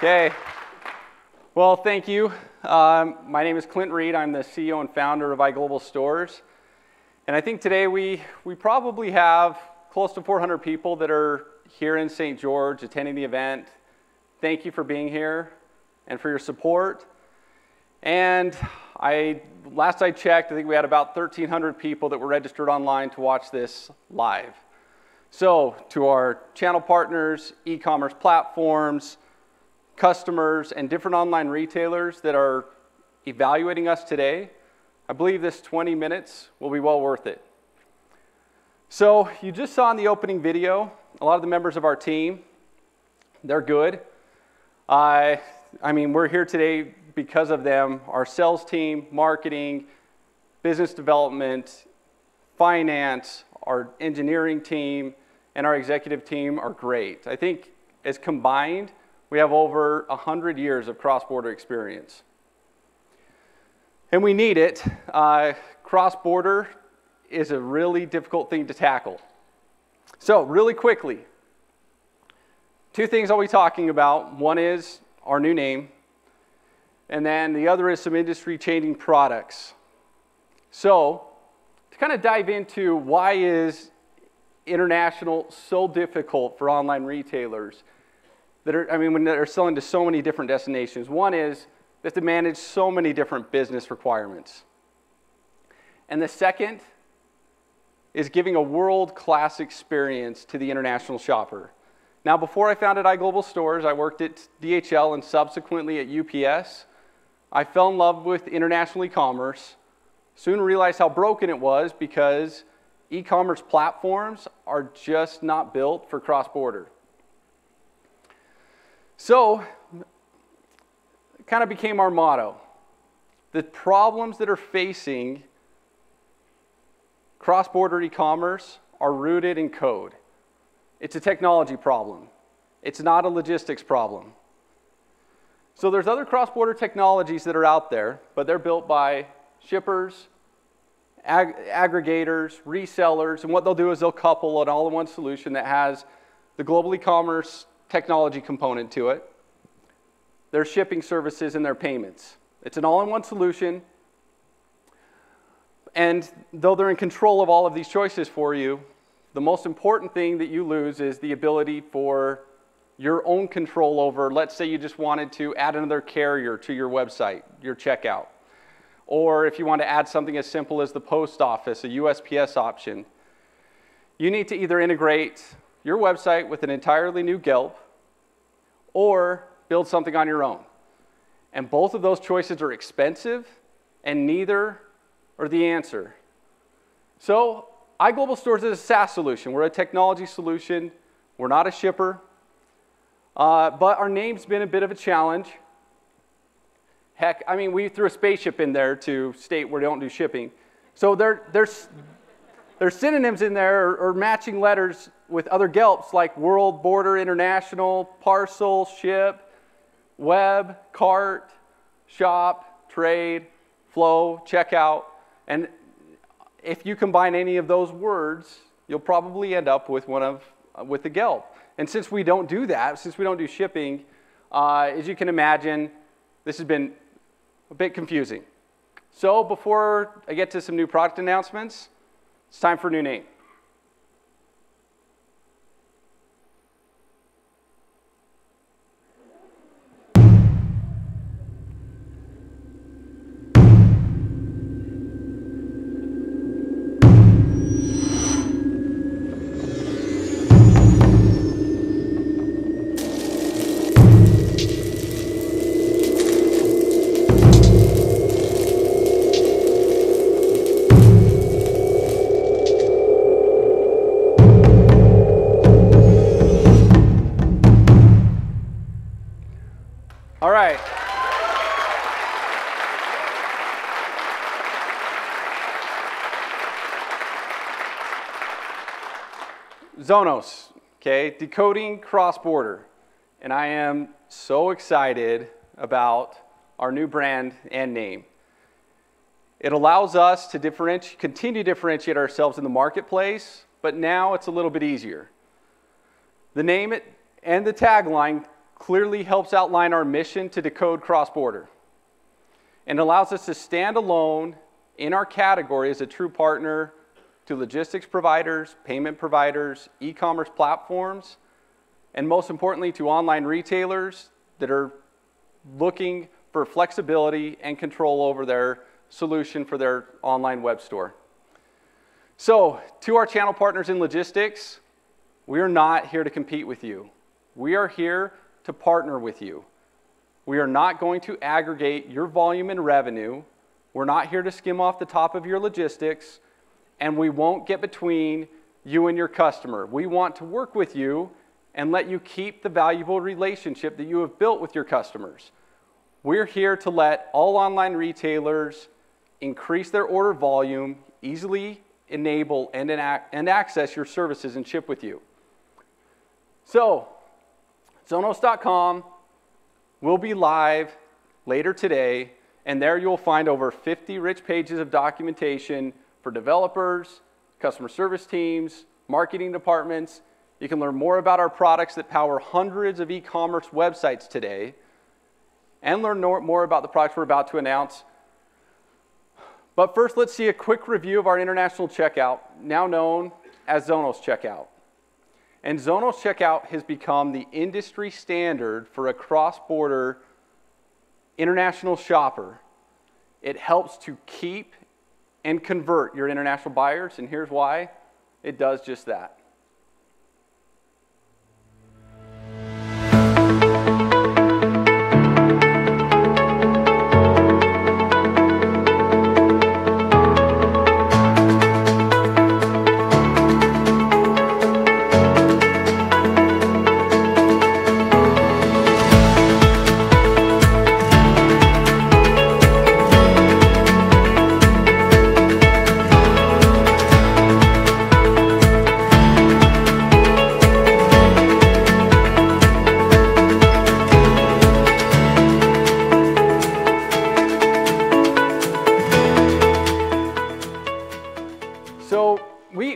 Okay. Well, thank you. My name is Clint Reed. I'm the CEO and founder of iGlobal Stores. And I think today we probably have close to 400 people that are here in St. George attending the event. Thank you for being here and for your support. And last I checked, I think we had about 1,300 people that were registered online to watch this live. So to our channel partners, e-commerce platforms, customers, and different online retailers that are evaluating us today, I believe this 20 minutes will be well worth it. So you just saw in the opening video, a lot of the members of our team, they're good. I mean, we're here today because of them. Our sales team, marketing, business development, finance, our engineering team, and our executive team are great. I think as combined, we have over 100 years of cross-border experience. And we need it. Cross-border is a really difficult thing to tackle. So really quickly, two things I'll be talking about. One is our new name, and then the other is some industry-changing products. So to kind of dive into why is international so difficult for online retailers that are, when they're selling to so many different destinations. One is they have to manage so many different business requirements. And the second is giving a world-class experience to the international shopper. Now, before I founded iGlobal Stores, I worked at DHL and subsequently at UPS. I fell in love with international e-commerce, soon realized how broken it was because e-commerce platforms are just not built for cross-border. So, it kind of became our motto. The problems that are facing cross-border e-commerce are rooted in code. It's a technology problem. It's not a logistics problem. So there's other cross-border technologies that are out there, but they're built by shippers, aggregators, resellers, and what they'll do is they'll couple an all-in-one solution that has the global e-commerce technology component to it, their shipping services, and their payments. It's an all-in-one solution, and though they're in control of all of these choices for you, the most important thing that you lose is the ability for your own control over, let's say you just wanted to add another carrier to your website, your checkout, or if you want to add something as simple as the post office, a USPS option. You need to either integrate your website with an entirely new GELP or build something on your own. And both of those choices are expensive, and neither are the answer. So iGlobal Stores is a SaaS solution. We're a technology solution. We're not a shipper. But our name's been a bit of a challenge. Heck, we threw a spaceship in there to state we don't do shipping. So there's synonyms in there or matching letters with other GELPs like world, border, international, parcel, ship, web, cart, shop, trade, flow, checkout. And if you combine any of those words, you'll probably end up with with the GELP. And since we don't do that, since we don't do shipping, as you can imagine, this has been a bit confusing. So before I get to some new product announcements, it's time for a new name. All right. Zonos, okay, decoding cross-border. And I am so excited about our new brand and name. It allows us to continue to differentiate ourselves in the marketplace, but now it's a little bit easier. The name and the tagline clearly helps outline our mission to decode cross-border and allows us to stand alone in our category as a true partner to logistics providers, payment providers, e-commerce platforms, and most importantly to online retailers that are looking for flexibility and control over their solution for their online web store. So, to our channel partners in logistics, we are not here to compete with you. We are here to partner with you. We are not going to aggregate your volume and revenue. We're not here to skim off the top of your logistics, and we won't get between you and your customer. We want to work with you and let you keep the valuable relationship that you have built with your customers. We're here to let all online retailers increase their order volume, easily enable and access your services and ship with you. So, Zonos.com will be live later today, and there you'll find over 50 rich pages of documentation for developers, customer service teams, marketing departments. You can learn more about our products that power hundreds of e-commerce websites today, and learn more about the products we're about to announce. But first, let's see a quick review of our international checkout, now known as Zonos Checkout. And Zonos Checkout has become the industry standard for a cross-border international shopper. It helps to keep and convert your international buyers, and here's why. It does just that.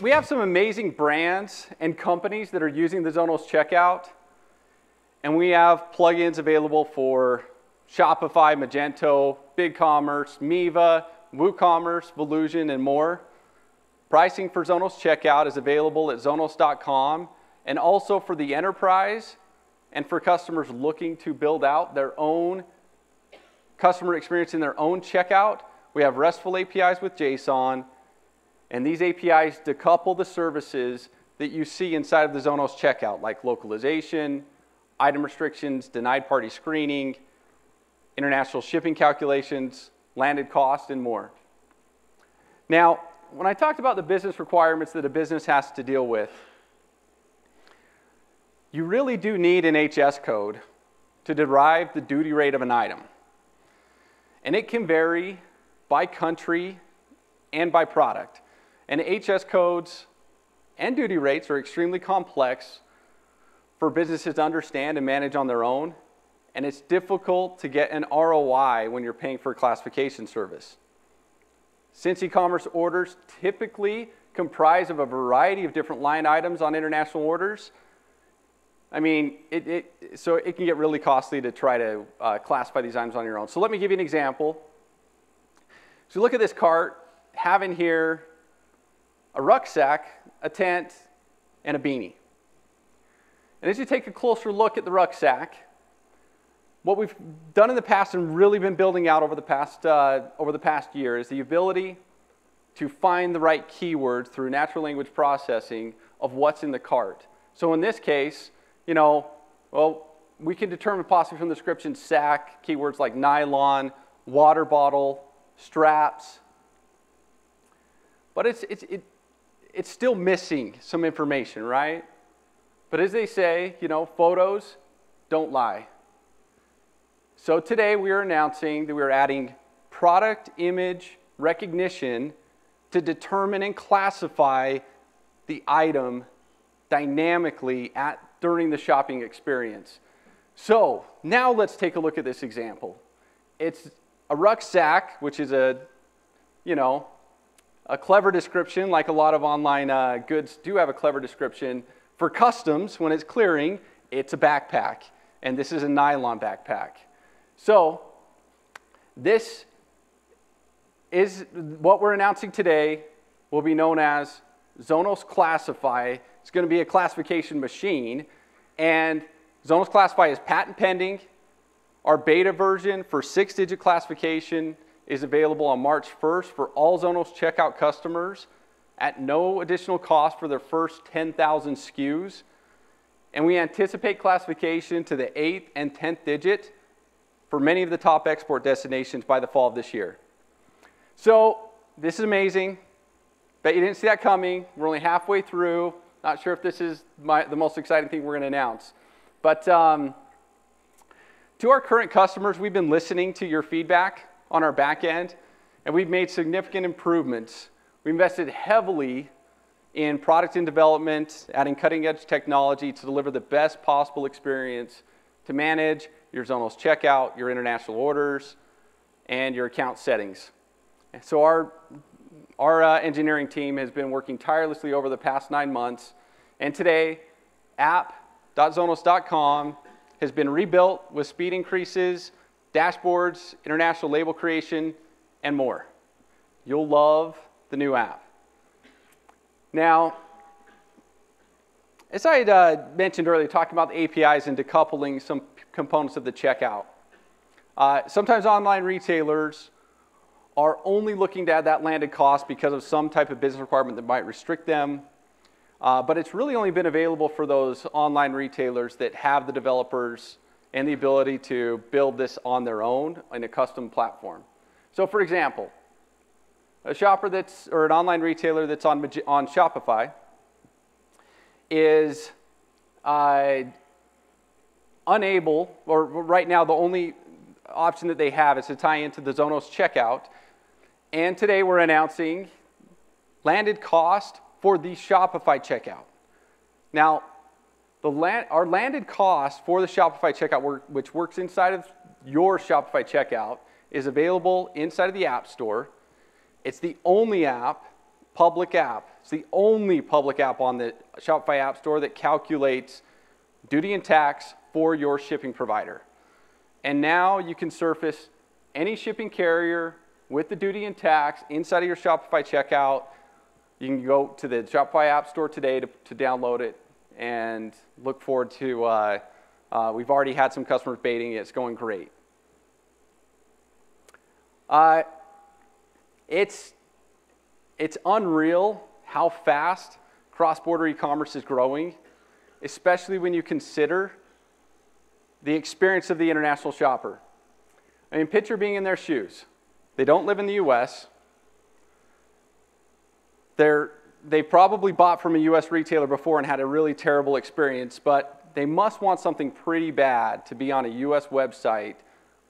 We have some amazing brands and companies that are using the Zonos Checkout, and we have plugins available for Shopify, Magento, BigCommerce, Miva, WooCommerce, Volusion, and more. Pricing for Zonos Checkout is available at Zonos.com, and also for the enterprise and for customers looking to build out their own customer experience in their own checkout. We have RESTful APIs with JSON, and these APIs decouple the services that you see inside of the Zonos checkout, like localization, item restrictions, denied party screening, international shipping calculations, landed cost, and more. Now, when I talked about the business requirements that a business has to deal with, you really do need an HS code to derive the duty rate of an item. And it can vary by country and by product. And HS codes and duty rates are extremely complex for businesses to understand and manage on their own, and it's difficult to get an ROI when you're paying for a classification service. Since e-commerce orders typically comprise of a variety of different line items on international orders, I mean, so it can get really costly to try to classify these items on your own. So let me give you an example. So look at this cart, having here a rucksack, a tent, and a beanie. And as you take a closer look at the rucksack, what we've done in the past and really been building out over the past year is the ability to find the right keywords through natural language processing of what's in the cart. So in this case, you know, well, we can determine possibly from the description sack, keywords like nylon, water bottle, straps, but it's still missing some information, right? But as they say, you know, photos don't lie. So today we are announcing that we are adding product image recognition to determine and classify the item dynamically during the shopping experience. So now let's take a look at this example. It's a rucksack, which is a clever description, like a lot of online goods do have a clever description. For customs, when it's clearing, it's a backpack. and this is a nylon backpack. So this is what we're announcing today will be known as Zonos Classify. It's going to be a classification machine, and Zonos Classify is patent pending. Our beta version for 6-digit classification is available on March 1st for all Zonos checkout customers at no additional cost for their first 10,000 SKUs. And we anticipate classification to the 8th and 10th digit for many of the top export destinations by the fall of this year. So this is amazing. Bet you didn't see that coming. We're only halfway through. Not sure if this is the most exciting thing we're going to announce. But to our current customers, we've been listening to your feedback on our back end, and we've made significant improvements. We invested heavily in product and development, adding cutting-edge technology to deliver the best possible experience to manage your Zonos checkout, your international orders, and your account settings. And so our engineering team has been working tirelessly over the past 9 months, and today, app.zonos.com has been rebuilt with speed increases, dashboards, international label creation, and more. You'll love the new app. Now, as I had mentioned earlier, talking about the APIs and decoupling some components of the checkout, sometimes online retailers are only looking to add that landed cost because of some type of business requirement that might restrict them. But it's really only been available for those online retailers that have the developers and the ability to build this on their own in a custom platform. So for example, a shopper or an online retailer that's on Shopify is unable, or right now the only option that they have is to tie into the Zonos checkout. And today we're announcing landed cost for the Shopify checkout. Now, our landed cost for the Shopify checkout, which works inside of your Shopify checkout, is available inside of the App Store. It's the only public app. It's the only public app on the Shopify App Store that calculates duty and tax for your shipping provider. And now you can surface any shipping carrier with the duty and tax inside of your Shopify checkout. You can go to the Shopify App Store today to download it, and look forward to, we've already had some customers baiting it. It's going great. It's unreal how fast cross-border e-commerce is growing, especially when you consider the experience of the international shopper. I mean, picture being in their shoes. They don't live in the US. They probably bought from a US retailer before and had a really terrible experience, but they must want something pretty bad to be on a US website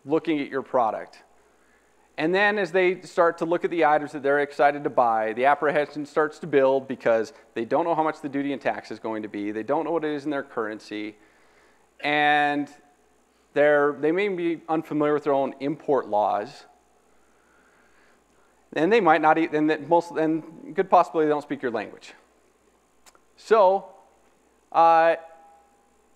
looking at your product. And then as they start to look at the items that they're excited to buy, the apprehension starts to build because they don't know how much the duty and tax is going to be. They don't know what it is in their currency. And they may be unfamiliar with their own import laws. And they might not, and good possibility they don't speak your language. So now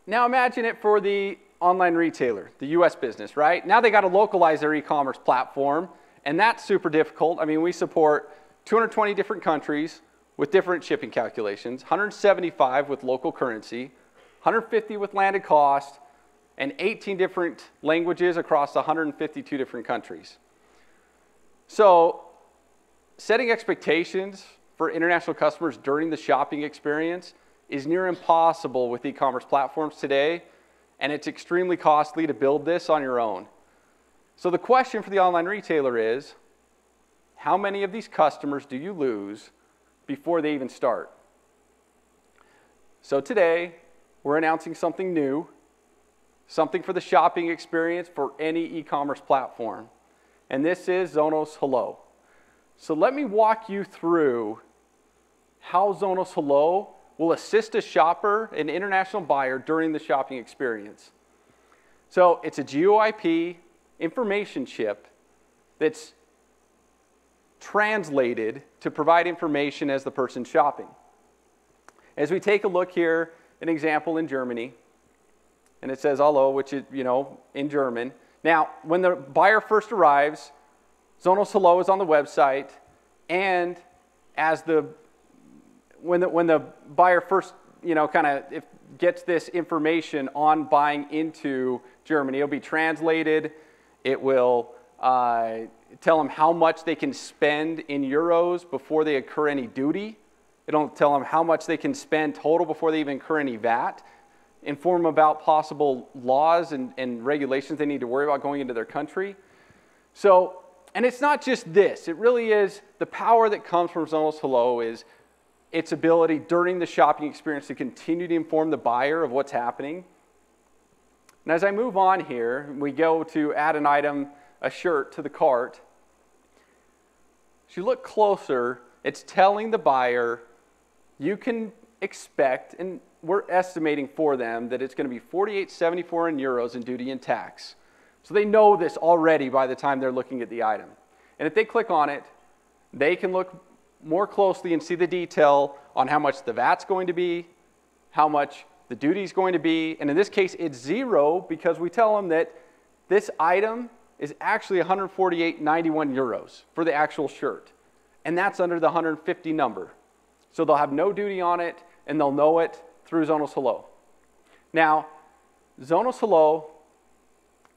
imagine it for the online retailer, the US business, right? Now they got to localize their e-commerce platform, and that's super difficult. I mean, we support 220 different countries with different shipping calculations, 175 with local currency, 150 with landed cost, and 18 different languages across 152 different countries. So setting expectations for international customers during the shopping experience is near impossible with e-commerce platforms today, and it's extremely costly to build this on your own. So the question for the online retailer is, how many of these customers do you lose before they even start? So today, we're announcing something new, something for the shopping experience for any e-commerce platform. And this is Zonos Hello. So let me walk you through how Zonos Hello will assist a shopper, an international buyer, during the shopping experience. So it's a GeoIP information chip that's translated to provide information as the person shopping. As we take a look here, an example in Germany, and it says Hallo, which is, in German. Now, when the buyer first arrives, Sonos Hello is on the website, and when the buyer first, gets this information on buying into Germany, it'll be translated. It will tell them how much they can spend in euros before they incur any duty. It'll tell them how much they can spend total before they even incur any VAT. Inform them about possible laws and regulations they need to worry about going into their country. So, and it's not just this. It really is the power that comes from Sonos Hello is its ability during the shopping experience to continue to inform the buyer of what's happening. And as I move on here, we go to add an item, a shirt, to the cart. As you look closer, it's telling the buyer you can expect, and we're estimating for them that it's going to be $48.74 in euros in duty and tax. So they know this already by the time they're looking at the item. And if they click on it, they can look more closely and see the detail on how much the VAT's going to be, how much the duty is going to be, and in this case it's 0 because we tell them that this item is actually 148.91 euros for the actual shirt, and that's under the 150 number. So they'll have no duty on it, and they'll know it through Sonos Hello. Now, Sonos Hello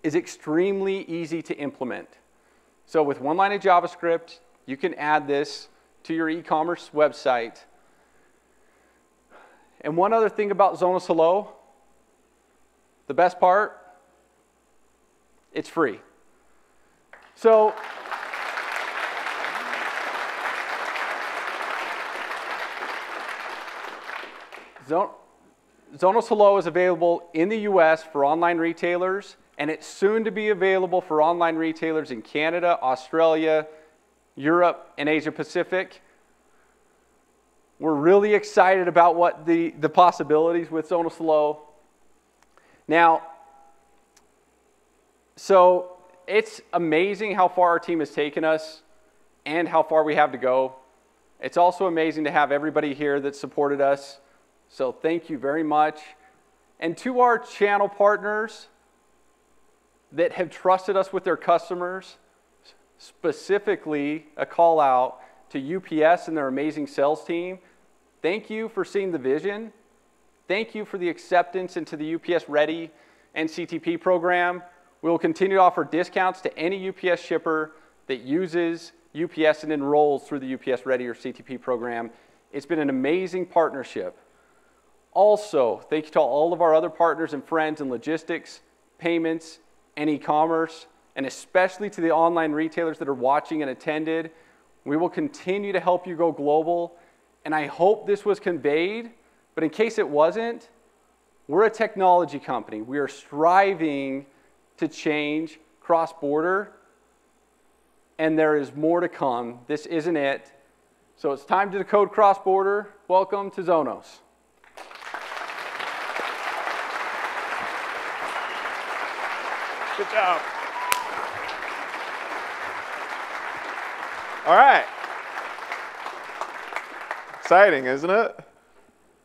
is extremely easy to implement. So with one line of JavaScript, you can add this to your e-commerce website. And one other thing about Sonos Hello, the best part, it's free. So Sonos Hello is available in the US for online retailers, and it's soon to be available for online retailers in Canada, Australia, Europe, and Asia Pacific. We're really excited about what the possibilities with Sonos Hello. Now, so it's amazing how far our team has taken us and how far we have to go. It's also amazing to have everybody here that supported us. So thank you very much. And to our channel partners that have trusted us with their customers, specifically a call out to UPS and their amazing sales team. Thank you for seeing the vision. Thank you for the acceptance into the UPS Ready and CTP program. We will continue to offer discounts to any UPS shipper that uses UPS and enrolls through the UPS Ready or CTP program. It's been an amazing partnership. Also, thank you to all of our other partners and friends in logistics, payments, and e-commerce, and especially to the online retailers that are watching and attended. We will continue to help you go global, and I hope this was conveyed, but in case it wasn't, we're a technology company. We are striving to change cross-border, and there is more to come. This isn't it. So it's time to decode cross-border. Welcome to Sonos. Good job. All right. Exciting, isn't it?